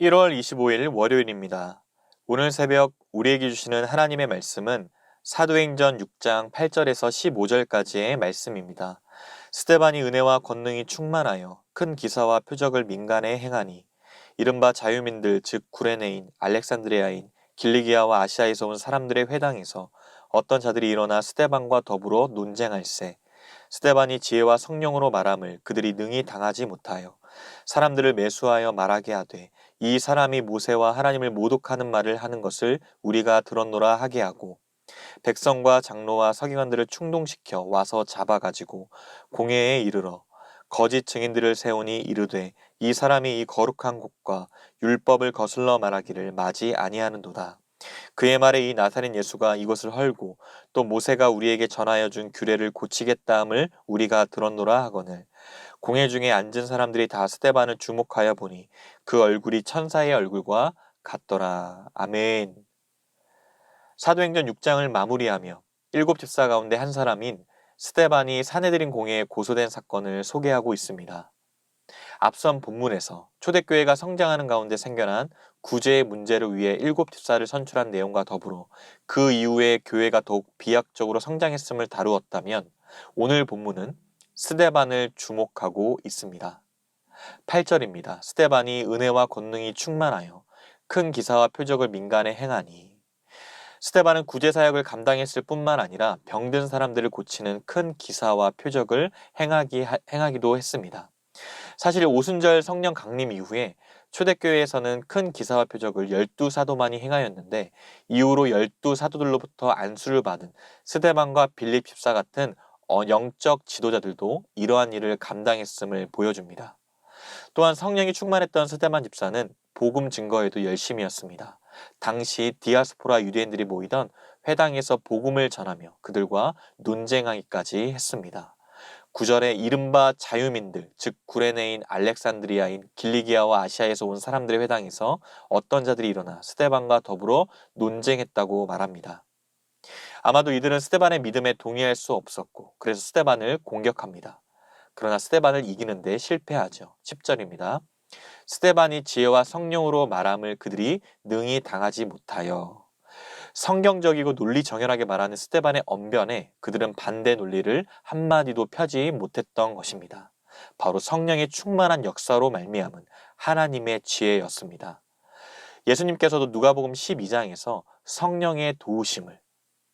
1월 25일 월요일입니다. 오늘 새벽 우리에게 주시는 하나님의 말씀은 사도행전 6장 8절에서 15절까지의 말씀입니다. 스데반이 은혜와 권능이 충만하여 큰 기사와 표적을 민간에 행하니 이른바 자유민들 즉 구레네인, 알렉산드리아인, 길리기아와 아시아에서 온 사람들의 회당에서 어떤 자들이 일어나 스데반과 더불어 논쟁할세. 스데반이 지혜와 성령으로 말함을 그들이 능히 당하지 못하여 사람들을 매수하여 말하게 하되 이 사람이 모세와 하나님을 모독하는 말을 하는 것을 우리가 들었노라 하게 하고 백성과 장로와 서기관들을 충동시켜 와서 잡아가지고 공회에 이르러 거짓 증인들을 세우니 이르되 이 사람이 이 거룩한 곳과 율법을 거슬러 말하기를 마지 아니하는도다. 그의 말에 이 나사렛 예수가 이것을 헐고 또 모세가 우리에게 전하여 준 규례를 고치겠다 함을 우리가 들었노라 하거늘 공회 중에 앉은 사람들이 다 스데반을 주목하여 보니 그 얼굴이 천사의 얼굴과 같더라. 아멘. 사도행전 6장을 마무리하며 일곱 집사 가운데 한 사람인 스데반이 사내들인 공회에 고소된 사건을 소개하고 있습니다. 앞선 본문에서 초대교회가 성장하는 가운데 생겨난 구제의 문제를 위해 일곱 집사를 선출한 내용과 더불어 그 이후에 교회가 더욱 비약적으로 성장했음을 다루었다면 오늘 본문은 스데반을 주목하고 있습니다. 8절입니다. 스데반이 은혜와 권능이 충만하여 큰 기사와 표적을 민간에 행하니 스데반은 구제사역을 감당했을 뿐만 아니라 병든 사람들을 고치는 큰 기사와 표적을 행하기도 했습니다. 사실 오순절 성령 강림 이후에 초대교회에서는 큰 기사와 표적을 12사도만이 행하였는데 이후로 12사도들로부터 안수를 받은 스데반과 빌립 집사 같은 영적 지도자들도 이러한 일을 감당했음을 보여줍니다. 또한 성령이 충만했던 스데반 집사는 복음 증거에도 열심이었습니다. 당시 디아스포라 유대인들이 모이던 회당에서 복음을 전하며 그들과 논쟁하기까지 했습니다. 9절에 이른바 자유민들, 즉 구레네인, 알렉산드리아인, 길리기아와 아시아에서 온 사람들의 회당에서 어떤 자들이 일어나 스데반과 더불어 논쟁했다고 말합니다. 아마도 이들은 스데반의 믿음에 동의할 수 없었고 그래서 스데반을 공격합니다. 그러나 스데반을 이기는데 실패하죠. 10절입니다. 스데반이 지혜와 성령으로 말함을 그들이 능히 당하지 못하여. 성경적이고 논리 정연하게 말하는 스데반의 언변에 그들은 반대 논리를 한마디도 펴지 못했던 것입니다. 바로 성령의 충만한 역사로 말미암은 하나님의 지혜였습니다. 예수님께서도 누가복음 12장에서 성령의 도우심을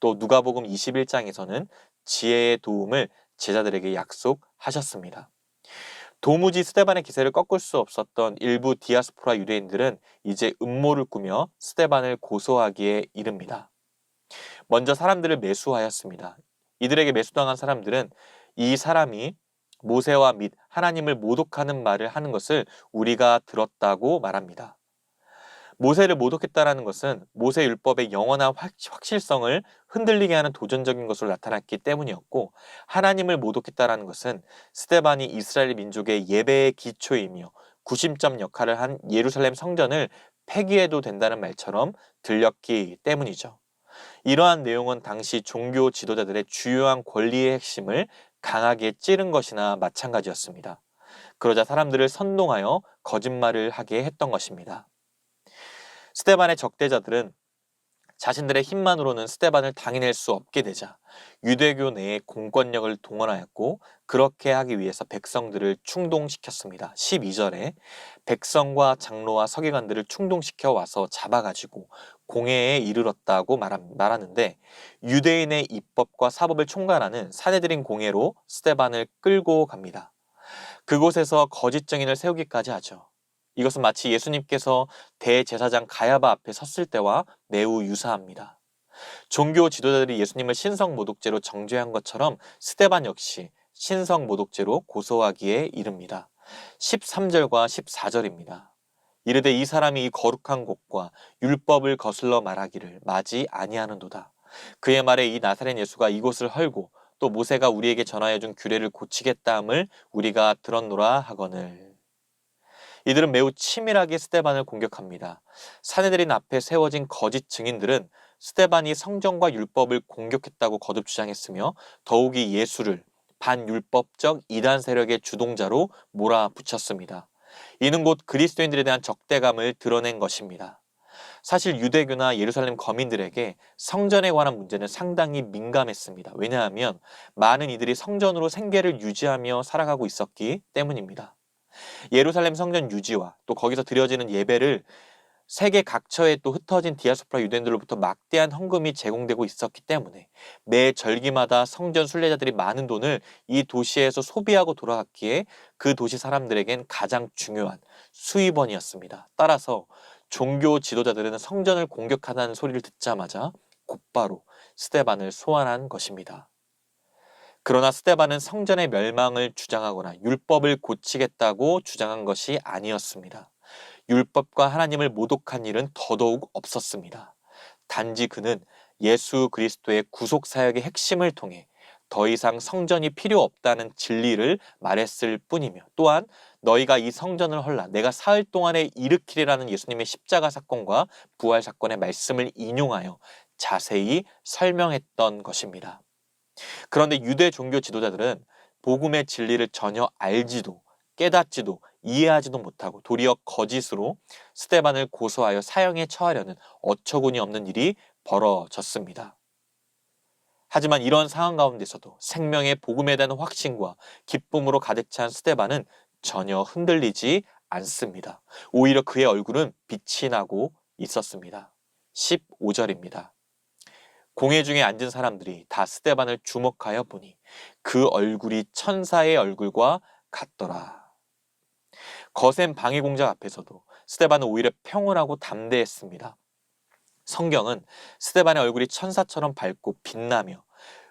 또 누가복음 21장에서는 지혜의 도움을 제자들에게 약속하셨습니다. 도무지 스데반의 기세를 꺾을 수 없었던 일부 디아스포라 유대인들은 이제 음모를 꾸며 스데반을 고소하기에 이릅니다. 먼저 사람들을 매수하였습니다. 이들에게 매수당한 사람들은 이 사람이 모세와 및 하나님을 모독하는 말을 하는 것을 우리가 들었다고 말합니다. 모세를 모독했다라는 것은 모세 율법의 영원한 확실성을 흔들리게 하는 도전적인 것으로 나타났기 때문이었고 하나님을 모독했다라는 것은 스데반이 이스라엘 민족의 예배의 기초이며 구심점 역할을 한 예루살렘 성전을 폐기해도 된다는 말처럼 들렸기 때문이죠. 이러한 내용은 당시 종교 지도자들의 주요한 권리의 핵심을 강하게 찌른 것이나 마찬가지였습니다. 그러자 사람들을 선동하여 거짓말을 하게 했던 것입니다. 스데반의 적대자들은 자신들의 힘만으로는 스데반을 당해낼 수 없게 되자 유대교 내에 공권력을 동원하였고 그렇게 하기 위해서 백성들을 충동시켰습니다. 12절에 백성과 장로와 서기관들을 충동시켜 와서 잡아가지고 공회에 이르렀다고 말하는데 유대인의 입법과 사법을 총괄하는 사내들인 공회로 스데반을 끌고 갑니다. 그곳에서 거짓 증인을 세우기까지 하죠. 이것은 마치 예수님께서 대제사장 가야바 앞에 섰을 때와 매우 유사합니다. 종교 지도자들이 예수님을 신성모독죄로 정죄한 것처럼 스데반 역시 신성모독죄로 고소하기에 이릅니다. 13절과 14절입니다. 이르되 이 사람이 이 거룩한 곳과 율법을 거슬러 말하기를 마지 아니하는도다. 그의 말에 이 나사렛 예수가 이곳을 헐고 또 모세가 우리에게 전하여 준 규례를 고치겠다 함을 우리가 들었노라 하거늘. 이들은 매우 치밀하게 스데반을 공격합니다. 사내들인 앞에 세워진 거짓 증인들은 스데반이 성경과 율법을 공격했다고 거듭 주장했으며 더욱이 예수를 반율법적 이단 세력의 주동자로 몰아붙였습니다. 이는 곧 그리스도인들에 대한 적대감을 드러낸 것입니다. 사실 유대교나 예루살렘 거민들에게 성전에 관한 문제는 상당히 민감했습니다. 왜냐하면 많은 이들이 성전으로 생계를 유지하며 살아가고 있었기 때문입니다. 예루살렘 성전 유지와 또 거기서 드려지는 예배를 세계 각처에 또 흩어진 디아스포라 유대인들로부터 막대한 헌금이 제공되고 있었기 때문에 매 절기마다 성전 순례자들이 많은 돈을 이 도시에서 소비하고 돌아갔기에 그 도시 사람들에겐 가장 중요한 수입원이었습니다. 따라서 종교 지도자들은 성전을 공격하다는 소리를 듣자마자 곧바로 스데반을 소환한 것입니다. 그러나 스데반은 성전의 멸망을 주장하거나 율법을 고치겠다고 주장한 것이 아니었습니다. 율법과 하나님을 모독한 일은 더더욱 없었습니다. 단지 그는 예수 그리스도의 구속 사역의 핵심을 통해 더 이상 성전이 필요 없다는 진리를 말했을 뿐이며, 또한 너희가 이 성전을 헐라 내가 사흘 동안에 일으키리라는 예수님의 십자가 사건과 부활 사건의 말씀을 인용하여 자세히 설명했던 것입니다. 그런데 유대 종교 지도자들은 복음의 진리를 전혀 알지도 깨닫지도 이해하지도 못하고 도리어 거짓으로 스데반을 고소하여 사형에 처하려는 어처구니 없는 일이 벌어졌습니다. 하지만 이런 상황 가운데서도 생명의 복음에 대한 확신과 기쁨으로 가득 찬 스데반은 전혀 흔들리지 않습니다. 오히려 그의 얼굴은 빛이 나고 있었습니다. 15절입니다. 공회 중에 앉은 사람들이 다 스데반을 주목하여 보니 그 얼굴이 천사의 얼굴과 같더라. 거센 방해 공작 앞에서도 스데반은 오히려 평온하고 담대했습니다. 성경은 스데반의 얼굴이 천사처럼 밝고 빛나며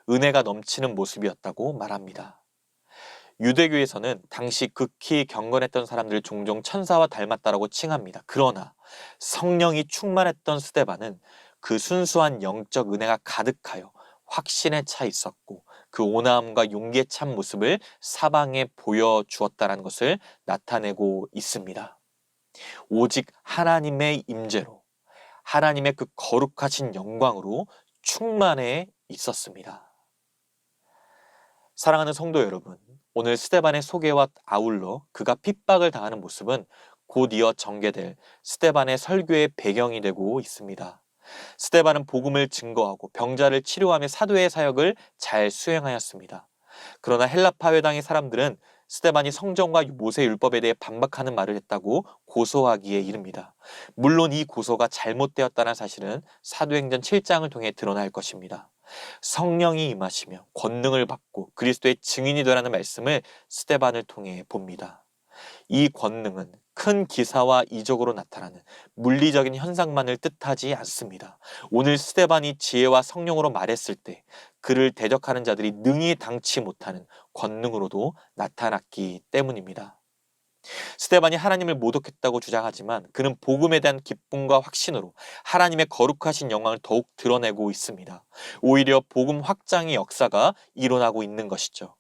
은혜가 넘치는 모습이었다고 말합니다. 유대교에서는 당시 극히 경건했던 사람들을 종종 천사와 닮았다라고 칭합니다. 그러나 성령이 충만했던 스데반은 그 순수한 영적 은혜가 가득하여 확신에 차 있었고 그 온화함과 용기에 찬 모습을 사방에 보여주었다는 것을 나타내고 있습니다. 오직 하나님의 임재로, 하나님의 그 거룩하신 영광으로 충만해 있었습니다. 사랑하는 성도 여러분, 오늘 스데반의 소개와 아울러 그가 핍박을 당하는 모습은 곧 이어 전개될 스데반의 설교의 배경이 되고 있습니다. 스데반은 복음을 증거하고 병자를 치료하며 사도의 사역을 잘 수행하였습니다. 그러나 헬라파 회당의 사람들은 스데반이 성경과 모세 율법에 대해 반박하는 말을 했다고 고소하기에 이릅니다. 물론 이 고소가 잘못되었다는 사실은 사도행전 7장을 통해 드러날 것입니다. 성령이 임하시며 권능을 받고 그리스도의 증인이 되라는 말씀을 스데반을 통해 봅니다. 이 권능은 큰 기사와 이적으로 나타나는 물리적인 현상만을 뜻하지 않습니다. 오늘 스데반이 지혜와 성령으로 말했을 때 그를 대적하는 자들이 능히 당치 못하는 권능으로도 나타났기 때문입니다. 스데반이 하나님을 모독했다고 주장하지만 그는 복음에 대한 기쁨과 확신으로 하나님의 거룩하신 영광을 더욱 드러내고 있습니다. 오히려 복음 확장의 역사가 일어나고 있는 것이죠.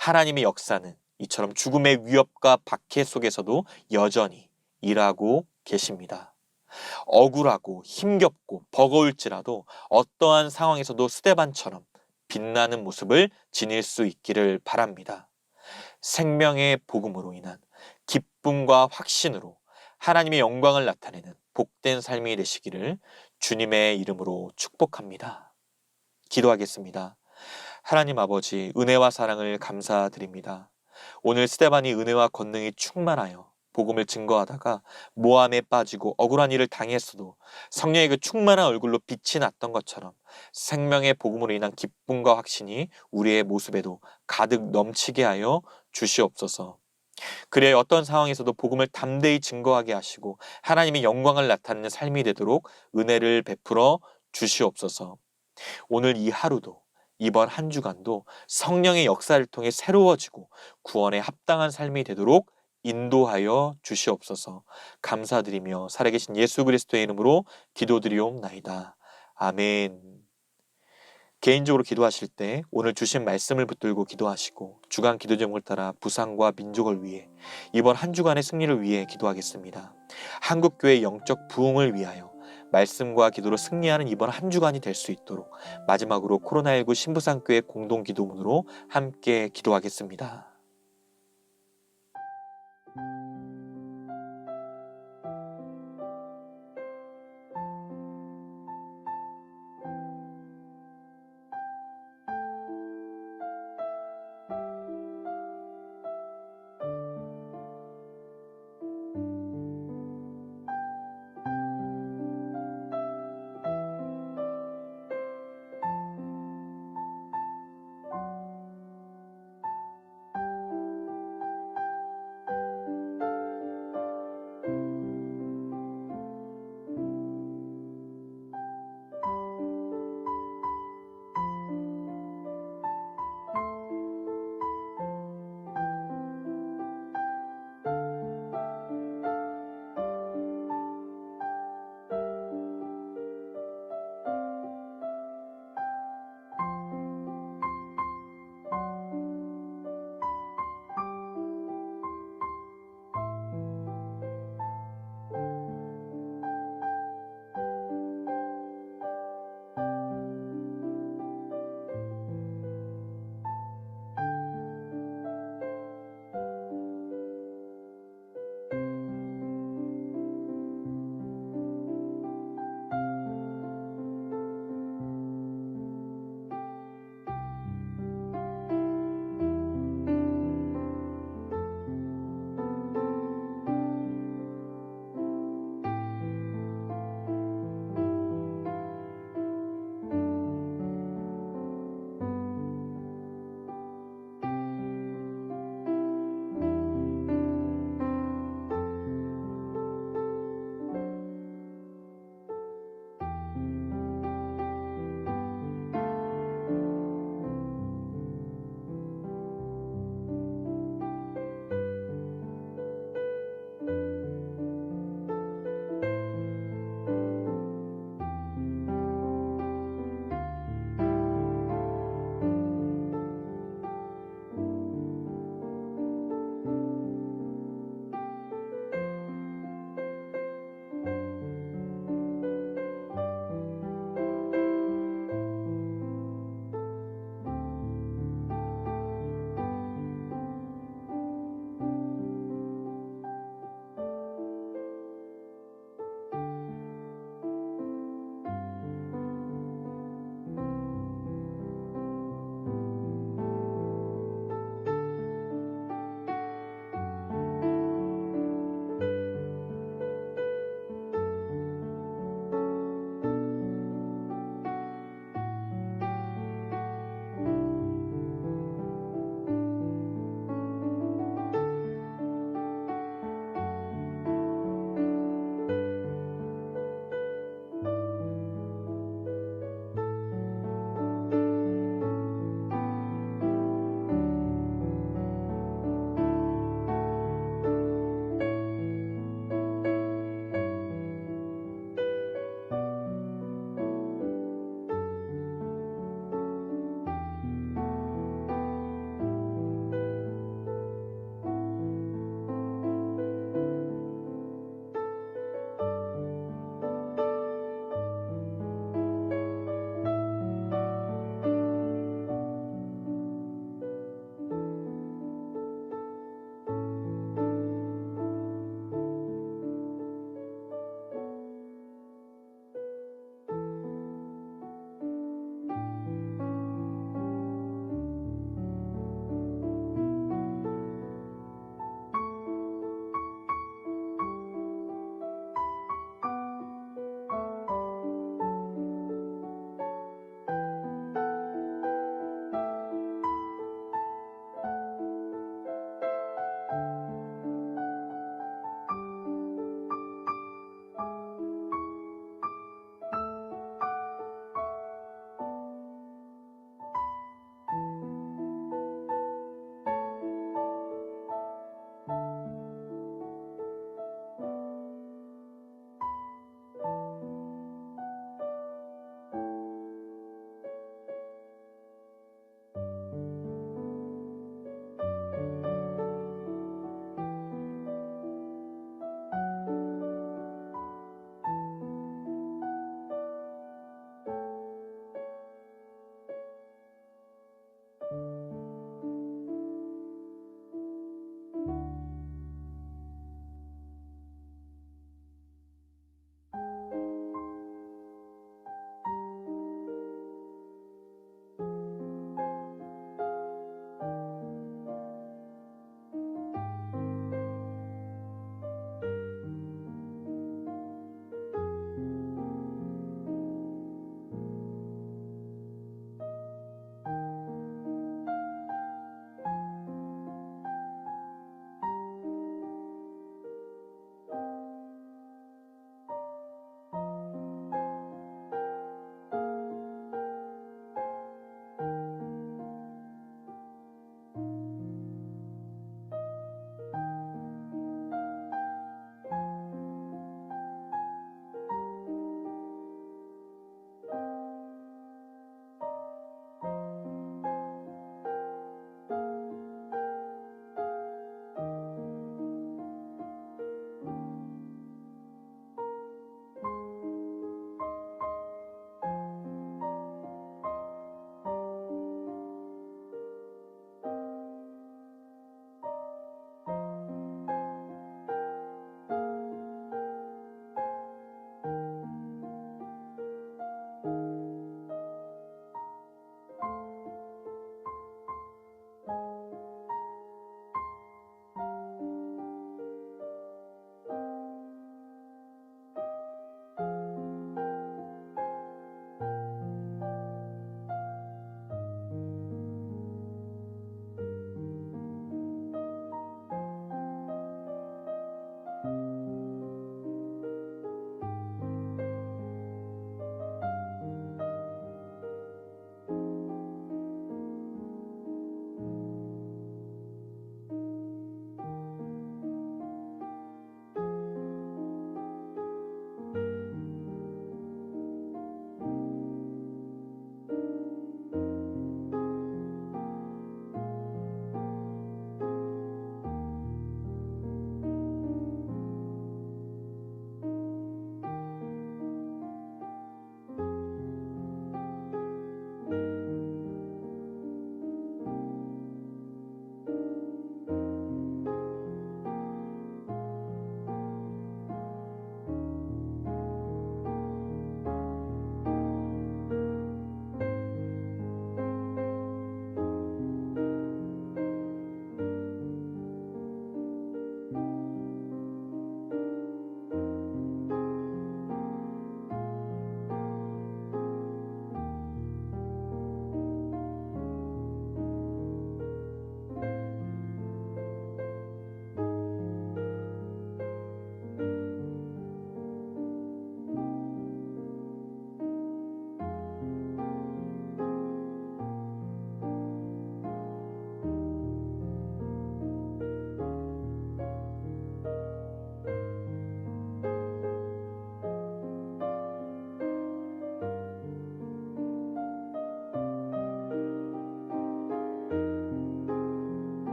하나님의 역사는 이처럼 죽음의 위협과 박해 속에서도 여전히 일하고 계십니다. 억울하고 힘겹고 버거울지라도 어떠한 상황에서도 스데반처럼 빛나는 모습을 지닐 수 있기를 바랍니다. 생명의 복음으로 인한 기쁨과 확신으로 하나님의 영광을 나타내는 복된 삶이 되시기를 주님의 이름으로 축복합니다. 기도하겠습니다. 하나님 아버지, 은혜와 사랑을 감사드립니다. 오늘 스데반이 은혜와 권능이 충만하여 복음을 증거하다가 모함에 빠지고 억울한 일을 당했어도 성령의 그 충만한 얼굴로 빛이 났던 것처럼 생명의 복음으로 인한 기쁨과 확신이 우리의 모습에도 가득 넘치게 하여 주시옵소서. 그래 어떤 상황에서도 복음을 담대히 증거하게 하시고 하나님의 영광을 나타내는 삶이 되도록 은혜를 베풀어 주시옵소서. 오늘 이 하루도 이번 한 주간도 성령의 역사를 통해 새로워지고 구원에 합당한 삶이 되도록 인도하여 주시옵소서. 감사드리며 살아계신 예수 그리스도의 이름으로 기도드리옵나이다. 아멘. 개인적으로 기도하실 때 오늘 주신 말씀을 붙들고 기도하시고 주간 기도 제목을 따라 부상과 민족을 위해 이번 한 주간의 승리를 위해 기도하겠습니다. 한국교회 영적 부흥을 위하여 말씀과 기도로 승리하는 이번 한 주간이 될 수 있도록 마지막으로 코로나19 신부상교회 공동기도문으로 함께 기도하겠습니다.